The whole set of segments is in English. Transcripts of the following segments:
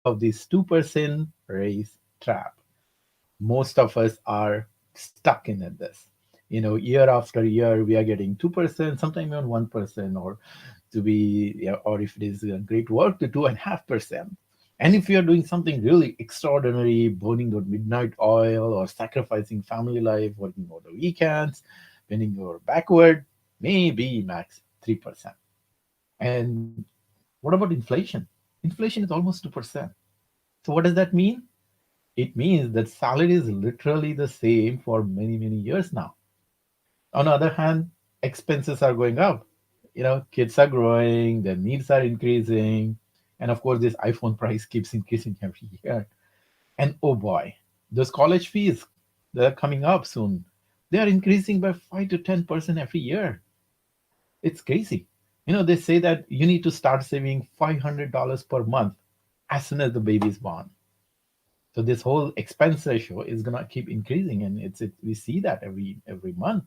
of this 2% raise trap. Most of us are stuck in it this. Year after year, we are getting 2%, sometimes even 1%, or to be, or if it is great work, to 2.5%. And if you're doing something really extraordinary, burning your midnight oil or sacrificing family life, working over the weekends, bending over backward, maybe max 3%. And what about inflation? Inflation is almost 2%. So what does that mean? It means that salary is literally the same for many, many years now. On the other hand, expenses are going up. Kids are growing, their needs are increasing, and of course, this iPhone price keeps increasing every year. And oh boy, those college fees, they're coming up soon. They are increasing by 5 to 10% every year. It's crazy. They say that you need to start saving $500 per month as soon as the baby is born. So this whole expense ratio is gonna keep increasing, and we see that every month.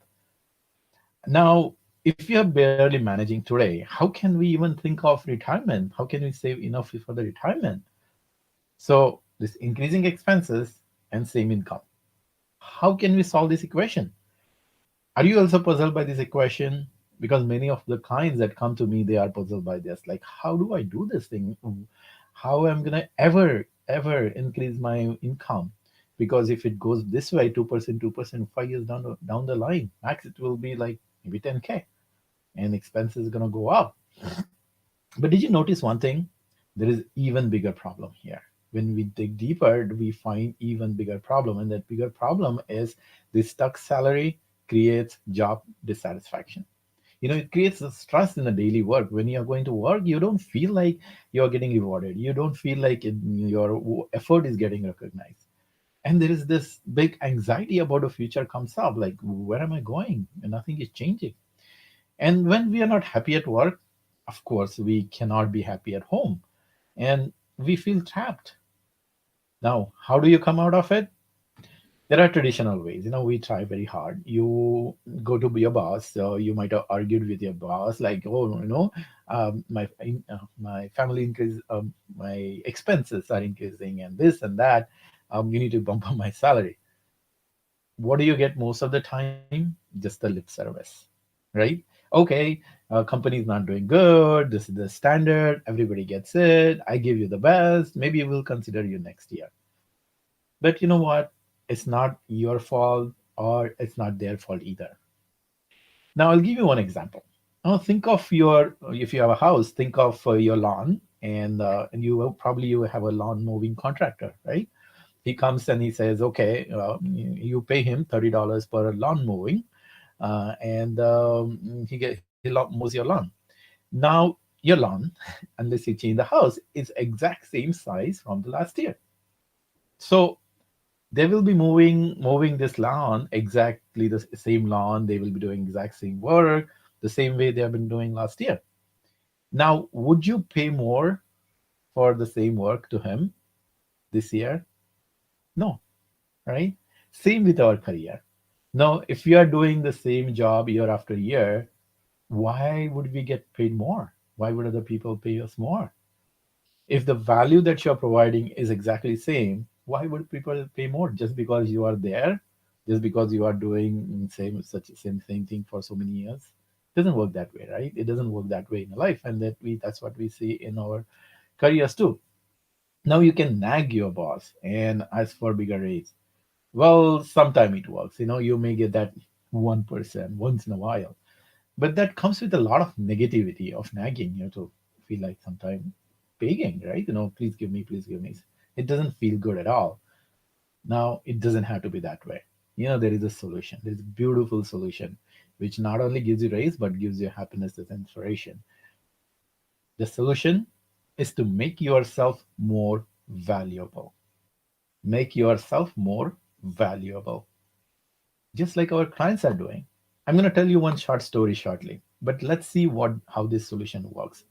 Now, if you're barely managing today, how can we even think of retirement? How can we save enough for the retirement? So this increasing expenses and same income. How can we solve this equation? Are you also puzzled by this equation? Because many of the clients that come to me, they are puzzled by this. Like, how do I do this thing? How am I gonna ever increase my income? Because if it goes this way, 2%, 2%, 5 years down the line, max it will be like maybe 10K, and expenses gonna go up. But did you notice one thing? There is even bigger problem here. When we dig deeper, we find even bigger problem, and that bigger problem is the stuck salary creates job dissatisfaction. It creates a stress in the daily work. When you're going to work, you don't feel like you're getting rewarded. You don't feel like your effort is getting recognized. And there is this big anxiety about the future comes up, like, where am I going? And nothing is changing. And when we are not happy at work, of course, we cannot be happy at home. And we feel trapped. Now, how do you come out of it? There are traditional ways. We try very hard. You go to your boss. So you might have argued with your boss, like, oh, my family increase, my expenses are increasing, and this and that. You need to bump up my salary. What do you get most of the time? Just the lip service, right? Okay, company is not doing good. This is the standard. Everybody gets it. I give you the best. Maybe we'll consider you next year. But you know what? It's not your fault, or it's not their fault either. Now, I'll give you one example. Now, think of if you have a house, think of your lawn, and you will probably you have a lawn mowing contractor, right? He comes and he says, okay, you pay him $30 per lawn mowing, and he mows your lawn. Now, your lawn, unless you change the house, is exact same size from the last year. So they will be moving this lawn exactly the same lawn. They will be doing exact same work the same way they have been doing last year. Now, would you pay more for the same work to him this year? No, right? Same with our career. Now, if we are doing the same job year after year, why would we get paid more? Why would other people pay us more? If the value that you're providing is exactly same, why would people pay more just because you are there, just because you are doing same thing for so many years? It doesn't work that way, right? It doesn't work that way in life, and that's what we see in our careers too. Now you can nag your boss and ask for bigger raise. Well, sometime it works. You may get that 1% once in a while, but that comes with a lot of negativity of nagging. You have to feel like sometime begging, right? Please give me, please give me. It doesn't feel good at all. Now, it doesn't have to be that way. There is a solution. There is a beautiful solution, which not only gives you raise, but gives you happiness and inspiration. The solution is to make yourself more valuable. Make yourself more valuable, just like our clients are doing. I'm going to tell you one short story shortly, but let's see how this solution works.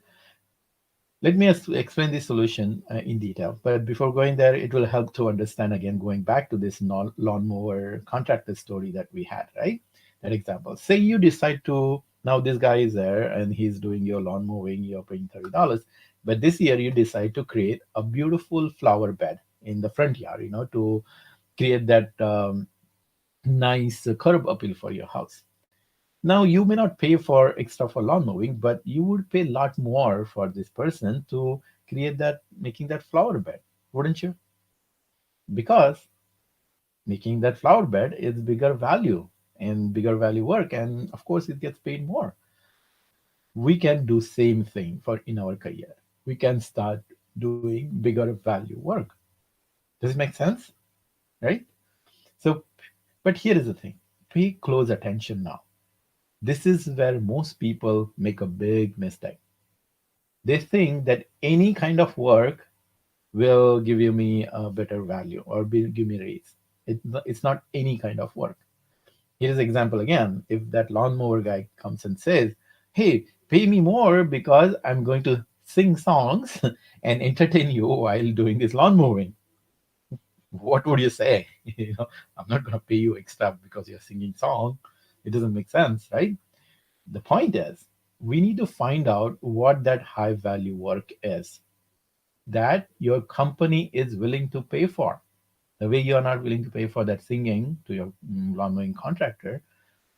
Let me explain this solution in detail. But before going there, it will help to understand again, going back to this lawnmower contractor story that we had, right? That example. Say you decide to, now this guy is there and he's doing your lawn mowing, you're paying $30. But this year you decide to create a beautiful flower bed in the front yard, to create that nice curb appeal for your house. Now you may not pay for extra for lawn mowing, but you would pay a lot more for this person to create that, making that flower bed, wouldn't you? Because making that flower bed is bigger value and bigger value work, and of course it gets paid more. We can do same thing for in our career. We can start doing bigger value work. Does it make sense? Right? So, but here is the thing. Pay close attention now. This is where most people make a big mistake. They think that any kind of work will give you me a better value or give me raise. It's not any kind of work. Here's an example again. If that lawnmower guy comes and says, "Hey, pay me more because I'm going to sing songs and entertain you while doing this lawn mowing," what would you say? I'm not going to pay you extra because you're singing song. It doesn't make sense, right? The point is, we need to find out what that high value work is that your company is willing to pay for. The way you are not willing to pay for that singing to your lawn mowing contractor,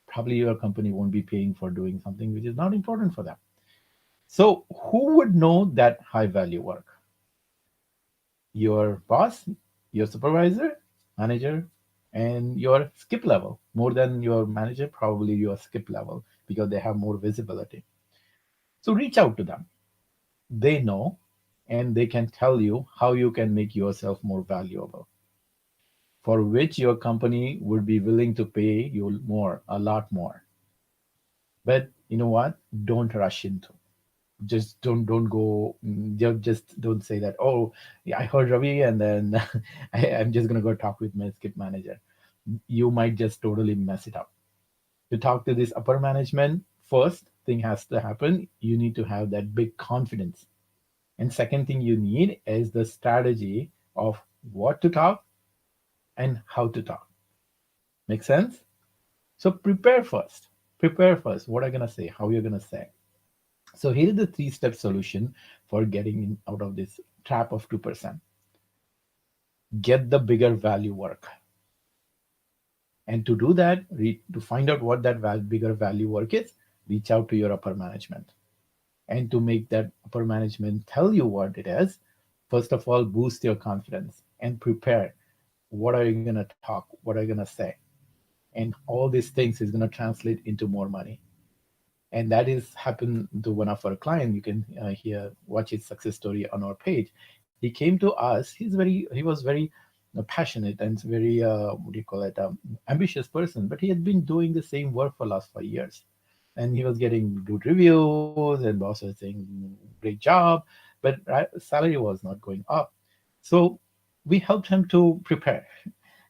probably your company won't be paying for doing something which is not important for them. So, who would know that high value work? Your boss, your supervisor, manager, and your skip level. More than your manager, probably your skip level because they have more visibility. So, reach out to them. They know and they can tell you how you can make yourself more valuable, for which your company would be willing to pay you more, a lot more. But you know what? Don't rush into. Just don't go. Just don't say that. Oh, yeah, I heard Ravi, and then I'm just gonna go talk with my skip manager. You might just totally mess it up. To talk to this upper management, first thing has to happen. You need to have that big confidence. And second thing you need is the strategy of what to talk and how to talk. Make sense? So prepare first. Prepare first. What are you gonna say? How you're gonna say? So here is the three-step solution for getting out of this trap of 2%. Get the bigger value work. And to do that, to find out what that bigger value work is, reach out to your upper management. And to make that upper management tell you what it is, first of all, boost your confidence and prepare. What are you going to talk? What are you going to say? And all these things is going to translate into more money. And that is happened to one of our clients. You can hear watch his success story on our page. He came to us. He was very passionate and very what do you call it, ambitious person. But he had been doing the same work for last 5 years, and he was getting good reviews, and boss was saying great job, but salary was not going up. So we helped him to prepare.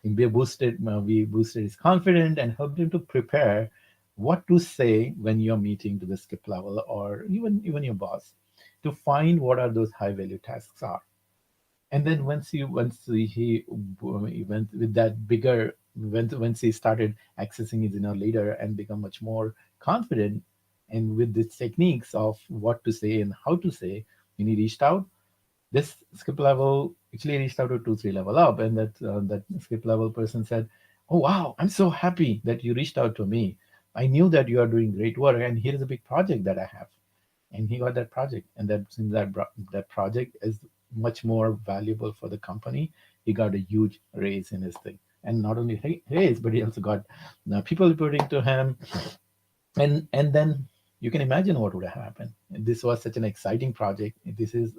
We boosted his confidence and helped him to prepare what to say when you're meeting to the skip level or even your boss, to find what are those high value tasks are. And then he went with that bigger, once he started accessing his inner leader and become much more confident, and with these techniques of what to say and how to say, when he reached out, this skip level actually reached out to 2 3 level up, and that skip level person said, "Oh wow, I'm so happy that you reached out to me. I knew that you are doing great work, and here is a big project that I have." And he got that project, and that since that project is much more valuable for the company, he got a huge raise in his thing. And not only raise, but he also got people reporting to him, and then you can imagine what would have happened. This was such an exciting project. This is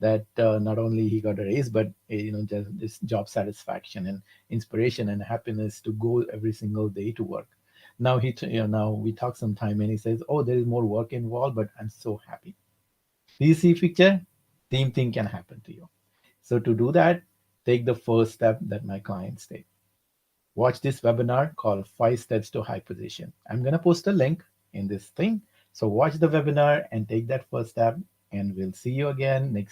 that not only he got a raise, but just this job satisfaction and inspiration and happiness to go every single day to work. Now now we talk sometime and he says, "Oh, there is more work involved, but I'm so happy." Do you see picture? Same thing can happen to you. So to do that, take the first step that my clients take. Watch this webinar called 5 Steps to High Position. I'm going to post a link in this thing. So watch the webinar and take that first step. And we'll see you again next